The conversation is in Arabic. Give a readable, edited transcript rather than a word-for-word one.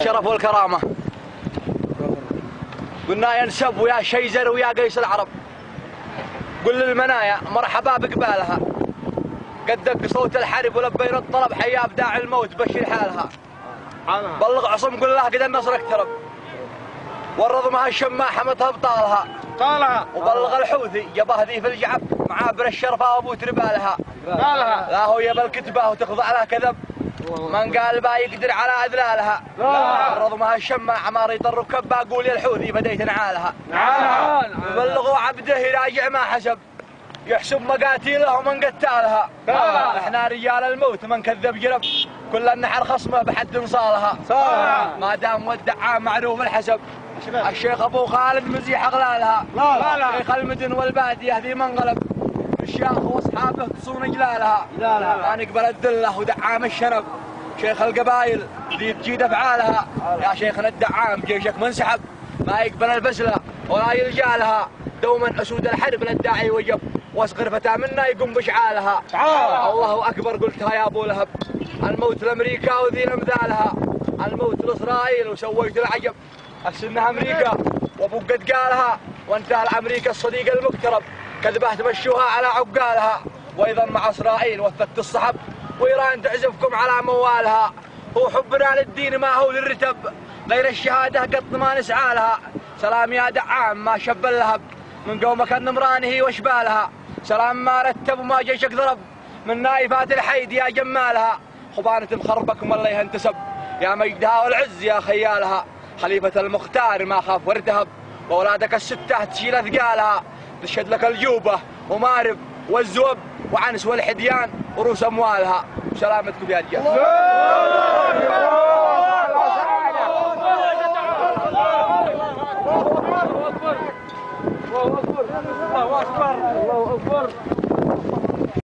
الشرف والكرامة قلنا ينسب ويا شيزر ويا قيس العرب. قل للمنايا مرحبا بقبالها، قد دق صوت الحرب ولبين الطلب حيا ابداع الموت بشر حالها. بلغ عصم قل لها قد النصر اقترب، والرضمها الشماحة متهبطالها طالها. وبلغ الحوثي جبه ذي في الجعب معابر الشرفة وابو تربالها. لا هو يبى الكتبة وتخضع له كذب، من قال با يقدر على اذلالها. الرضمها الشماعة ماريط الركب باقول يا الحوثي بديت نعالها. بلغوا عبده يراجع ما حسب، يحسب مقاتيله ومن قتالها. احنا رجال الموت من كذب جرب، كل النحر خصمه بحد انصالها. ما دام ودعا معروف الحسب، الشيخ ابو خالد مزيح اغلالها. شيخ المدن والباديه ذي منقلب، الشيخ واصحابه تصون جلالها. ما نقبل الذله ودعام الشنب، شيخ القبايل ذي تجيد افعالها. يا شيخنا الدعام جيشك منسحب، ما يقبل البسله ولا يلجا لها. دوما اسود الحرب للداعي وجب، واصغر فتى منا يقوم بشعالها. الله اكبر قلتها يا ابو لهب، الموت لامريكا وذي امثالها. الموت لاسرائيل وسويت العجب، السنه امريكا وابو قد قالها. وانتهى لامريكا الصديق المقترب، كذبه تمشوها على عقالها. وايضا مع اسرائيل وثقت الصحب، وايران تعزفكم على موالها. هو حبنا للدين ما هو للرتب، غير الشهاده قط ما نسعى لها. سلام يا دعام ما شب اللهب، من قومك النمرانه واشبالها. سلام ما رتب وما جيشك ضرب، من نايفات الحيد يا جمالها. خبانة مخربك والله ينتسب، يا مجدها والعز يا خيالها. خليفة المختار ما خاف وارتهب، واولادك الستة تشيل اثقالها. تشهد لك الجوبة ومارب والزوب وعنس والحديان وروس اموالها. سلامتكم يا رجال. الله أكبر الله أكبر الله أكبر.